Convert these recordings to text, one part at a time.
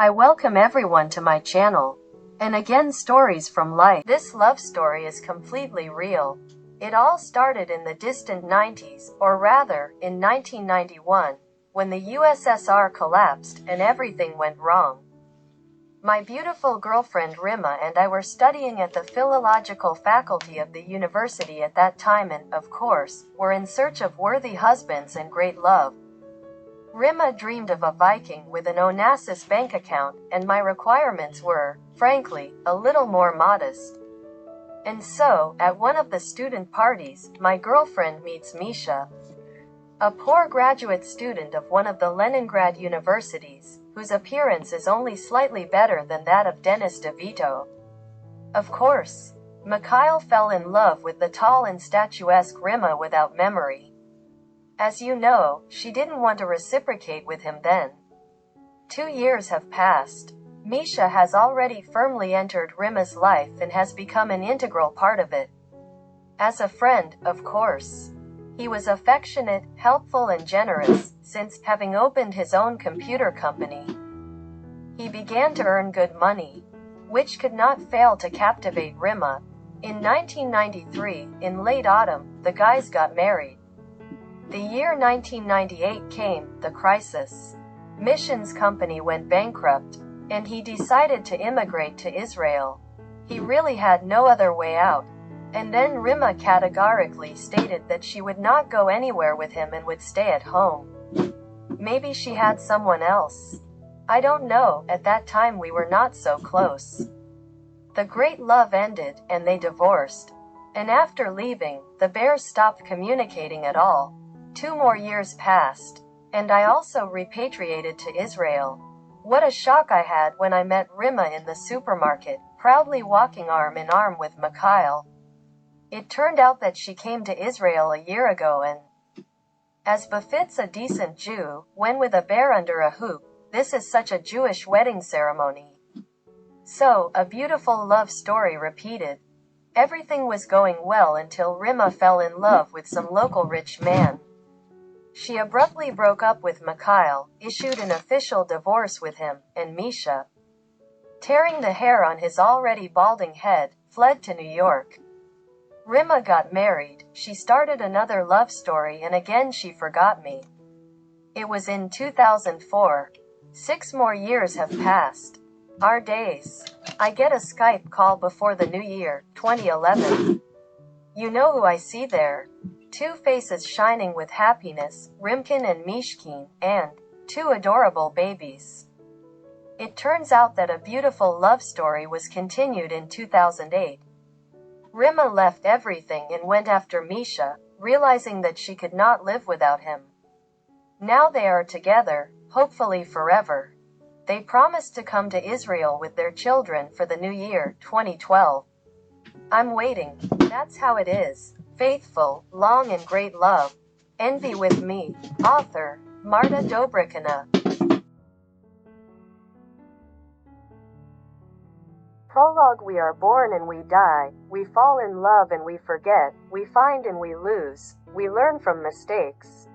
I welcome everyone to my channel. And again, stories from life. This love story is completely real. It all started in the distant 90s, or rather, in 1991, when the USSR collapsed and everything went wrong. My beautiful girlfriend Rima and I were studying at the philological faculty of the university at that time and, of course, were in search of worthy husbands and great love. Rima dreamed of a Viking with an Onassis bank account, and my requirements were, frankly, a little more modest. And so, at one of the student parties, my girlfriend meets Misha, a poor graduate student of one of the Leningrad universities, whose appearance is only slightly better than that of Denis DeVito. Of course, Mikhail fell in love with the tall and statuesque Rima without memory. As you know, she didn't want to reciprocate with him then. 2 years have passed. Misha has already firmly entered Rima's life and has become an integral part of it. As a friend, of course. He was affectionate, helpful and generous, since, having opened his own computer company, he began to earn good money, which could not fail to captivate Rima. In 1993, in late autumn, the guys got married. The year 1998 came, the crisis. Mission's company went bankrupt, and he decided to immigrate to Israel. He really had no other way out. And then Rima categorically stated that she would not go anywhere with him and would stay at home. Maybe she had someone else. I don't know, at that time we were not so close. The great love ended, and they divorced. And after leaving, the Bears stopped communicating at all. 2 more years passed, and I also repatriated to Israel. What a shock I had when I met Rima in the supermarket, proudly walking arm in arm with Mikhail. It turned out that she came to Israel a year ago and, as befits a decent Jew, when with a bear under a hoop, this is such a Jewish wedding ceremony. So, a beautiful love story repeated. Everything was going well until Rima fell in love with some local rich man. She abruptly broke up with Mikhail, issued an official divorce with him, and Misha, tearing the hair on his already balding head, fled to New York. Rima got married, she started another love story, and again she forgot me. It was in 2004. 6 more years have passed. Our days. I get a Skype call before the new year, 2011. You know who I see there? 2 faces shining with happiness, Rimkin and Mishkin, and 2 adorable babies. It turns out that a beautiful love story was continued in 2008. Rima left everything and went after Misha, realizing that she could not live without him. Now they are together, hopefully forever. They promised to come to Israel with their children for the new year, 2012. I'm waiting. That's how it is. Faithful, long and great love. Envy with me. Author, Marta Dobrikina. Prologue. We are born and we die, we fall in love and we forget, we find and we lose, we learn from mistakes.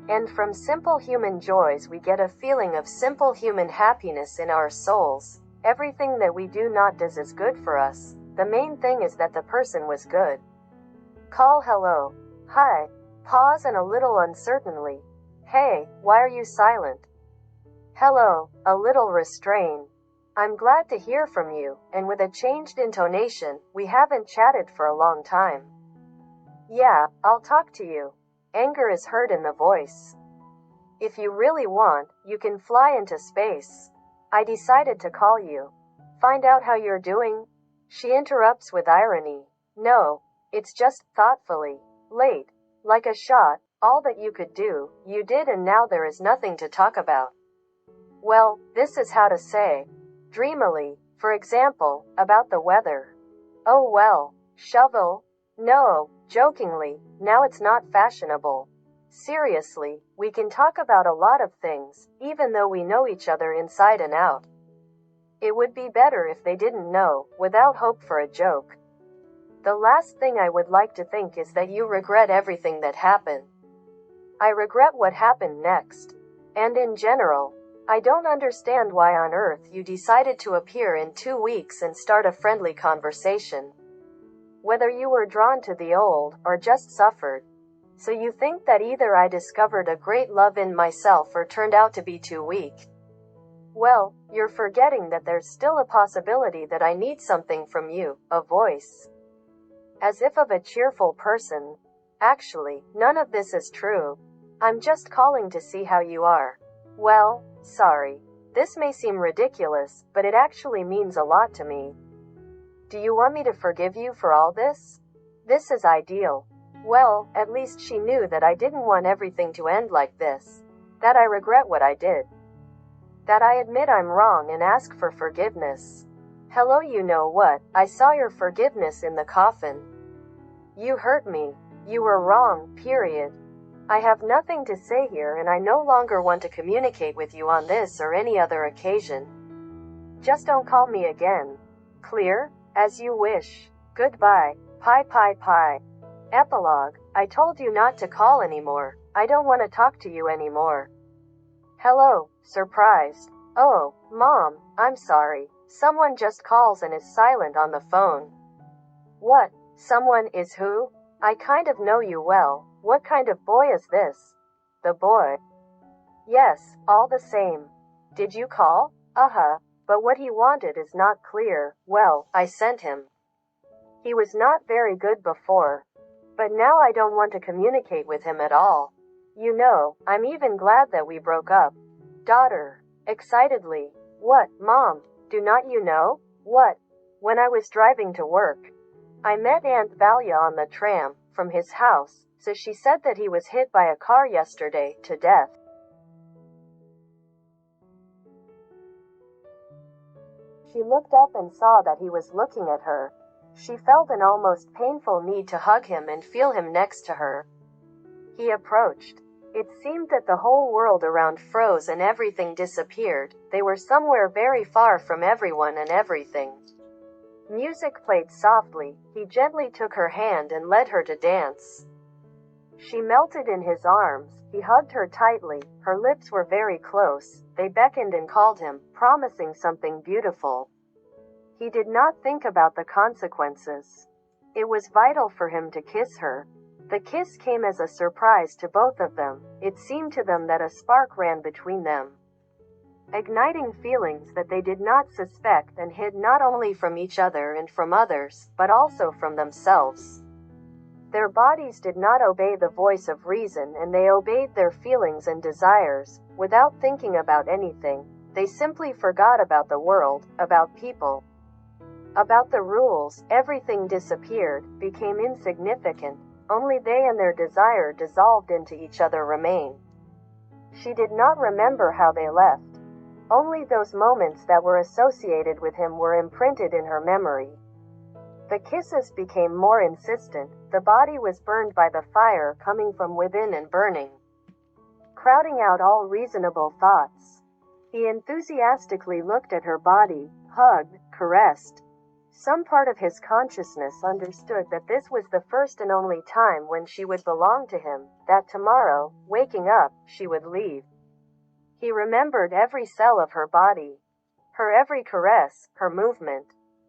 And from simple human joys we get a feeling of simple human happiness in our souls. Everything that we do not does is good for us. The main thing is that the person was good. Call hello. Hi. Pause and a little uncertainly. Hey, why are you silent? Hello, a little restrained. I'm glad to hear from you, and with a changed intonation, we haven't chatted for a long time. Yeah, I'll talk to you. Anger is heard in the voice. If you really want, you can fly into space. I decided to call you. Find out how you're doing? She interrupts with irony. No, it's just thoughtfully. Late. Like a shot, all that you could do, you did, and now there is nothing to talk about. Well, this is how to say. Dreamily, for example, about the weather. Oh well, shovel? No, jokingly, now it's not fashionable. Seriously, we can talk about a lot of things, even though we know each other inside and out. It would be better if they didn't know, without hope for a joke. The last thing I would like to think is that you regret everything that happened. I regret what happened next. And in general, I don't understand why on earth you decided to appear in 2 weeks and start a friendly conversation. Whether you were drawn to the old, or just suffered. So you think that either I discovered a great love in myself or turned out to be too weak. Well, you're forgetting that there's still a possibility that I need something from you, a voice. As if of a cheerful person. Actually, none of this is true. I'm just calling to see how you are. Well, sorry. This may seem ridiculous, but it actually means a lot to me. Do you want me to forgive you for all this? This is ideal. Well, at least she knew that I didn't want everything to end like this. That I regret what I did. That I admit I'm wrong and ask for forgiveness. Hello, you know what? I saw your forgiveness in the coffin. You hurt me. You were wrong, period. I have nothing to say here and I no longer want to communicate with you on this or any other occasion. Just don't call me again. Clear? As you wish. Goodbye. Pie pie pie. Epilogue. I told you not to call anymore. I don't want to talk to you anymore. Hello. Surprised. Oh, Mom, I'm sorry. Someone just calls and is silent on the phone. What? Someone is who? I kind of know you well. What kind of boy is this? The boy. Yes, all the same. Did you call? Uh-huh. But what he wanted is not clear. Well, I sent him. He was not very good before. But now I don't want to communicate with him at all. You know, I'm even glad that we broke up. Daughter. Excitedly. What, Mom? Do not you know? What? When I was driving to work, I met Aunt Valia on the tram, from his house, so she said that he was hit by a car yesterday, to death. She looked up and saw that he was looking at her. She felt an almost painful need to hug him and feel him next to her. He approached. It seemed that the whole world around froze and everything disappeared. They were somewhere very far from everyone and everything. Music played softly. He gently took her hand and led her to dance. She melted in his arms. He hugged her tightly. Her lips were very close. They beckoned and called him, promising something beautiful. He did not think about the consequences. It was vital for him to kiss her. The kiss came as a surprise to both of them. It seemed to them that a spark ran between them, igniting feelings that they did not suspect and hid not only from each other and from others, but also from themselves. Their bodies did not obey the voice of reason and they obeyed their feelings and desires, without thinking about anything. They simply forgot about the world, about people, about the rules. Everything disappeared, became insignificant. Only they and their desire dissolved into each other remained. She did not remember how they left. Only those moments that were associated with him were imprinted in her memory. The kisses became more insistent. The body was burned by the fire coming from within and burning, crowding out all reasonable thoughts. He enthusiastically looked at her body, hugged, caressed. Some part of his consciousness understood that this was the first and only time when she would belong to him, that tomorrow, waking up, she would leave. He remembered every cell of her body, her every caress, her movement.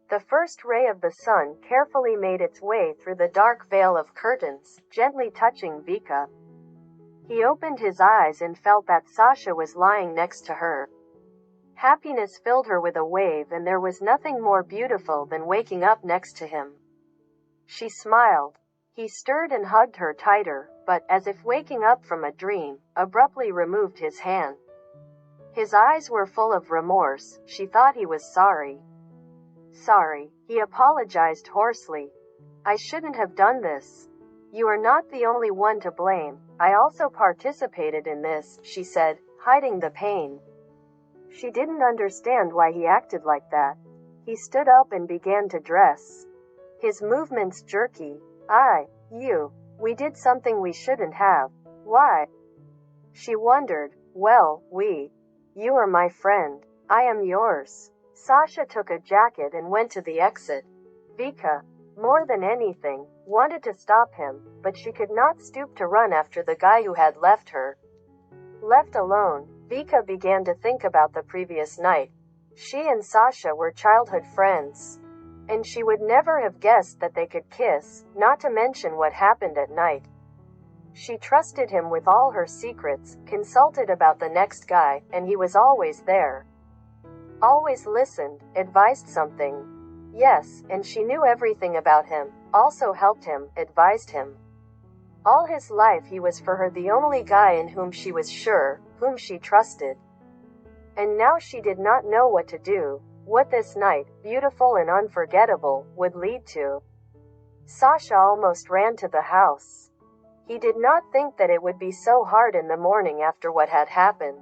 The first ray of the sun carefully made its way through the dark veil of curtains, gently touching Vika. He opened his eyes and felt that Sasha was lying next to her. Happiness filled her with a wave, and there was nothing more beautiful than waking up next to him. She smiled. He stirred and hugged her tighter, but, as if waking up from a dream, abruptly removed his hand. His eyes were full of remorse. She thought he was sorry. Sorry, he apologized hoarsely. I shouldn't have done this. You are not the only one to blame. I also participated in this, she said, hiding the pain. She didn't understand why he acted like that. He stood up and began to dress. His movements jerky. We did something we shouldn't have. Why? She wondered. Well, you are my friend. I am yours. Sasha took a jacket and went to the exit. Vika, more than anything, wanted to stop him, but she could not stoop to run after the guy who had left her. Left alone, Vika began to think about the previous night. She and Sasha were childhood friends, and she would never have guessed that they could kiss, not to mention what happened at night. She trusted him with all her secrets, consulted about the next guy, and he was always there. Always listened, advised something. Yes, and she knew everything about him, also helped him, advised him. All his life he was for her the only guy in whom she was sure, whom she trusted. And now she did not know what to do, what this night, beautiful and unforgettable, would lead to. Sasha almost ran to the house. He did not think that it would be so hard in the morning after what had happened.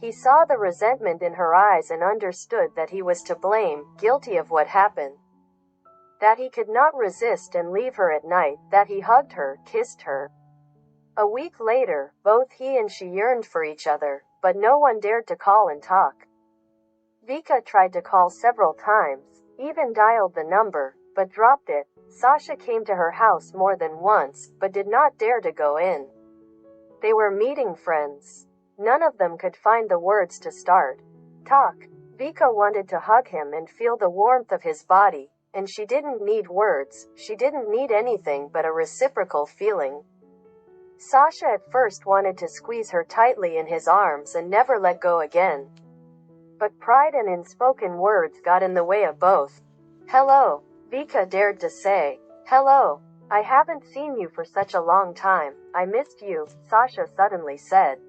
He saw the resentment in her eyes and understood that he was to blame, guilty of what happened. That he could not resist and leave her at night, that he hugged her, kissed her. A week later, both he and she yearned for each other, but no one dared to call and talk. Vika tried to call several times, even dialed the number, but dropped it. Sasha came to her house more than once, but did not dare to go in. They were meeting friends. None of them could find the words to start. Talk. Vika wanted to hug him and feel the warmth of his body, and she didn't need words, she didn't need anything but a reciprocal feeling. Sasha at first wanted to squeeze her tightly in his arms and never let go again. But pride and unspoken words got in the way of both. Hello, Vika dared to say. Hello. I haven't seen you for such a long time. I missed you, Sasha suddenly said.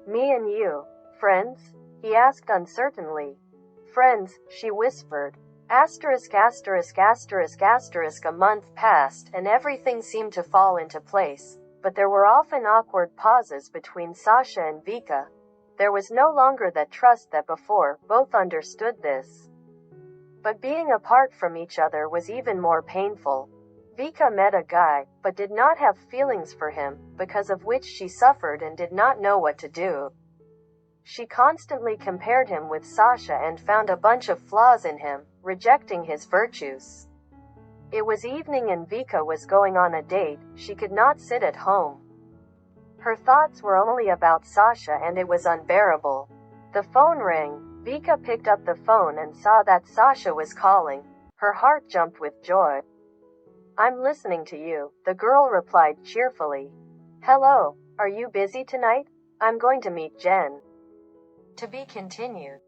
Me and you. Friends? He asked uncertainly. Friends, she whispered. Asterisk asterisk asterisk asterisk. A month passed and everything seemed to fall into place, but there were often awkward pauses between Sasha and Vika. There was no longer that trust that before, both understood this. But being apart from each other was even more painful. Vika met a guy, but did not have feelings for him, because of which she suffered and did not know what to do. She constantly compared him with Sasha and found a bunch of flaws in him, rejecting his virtues. It was evening and Vika was going on a date. She could not sit at home. Her thoughts were only about Sasha and it was unbearable. The phone rang. Vika picked up the phone and saw that Sasha was calling. Her heart jumped with joy. I'm listening to you, the girl replied cheerfully. Hello, are you busy tonight? I'm going to meet Jen. To be continued.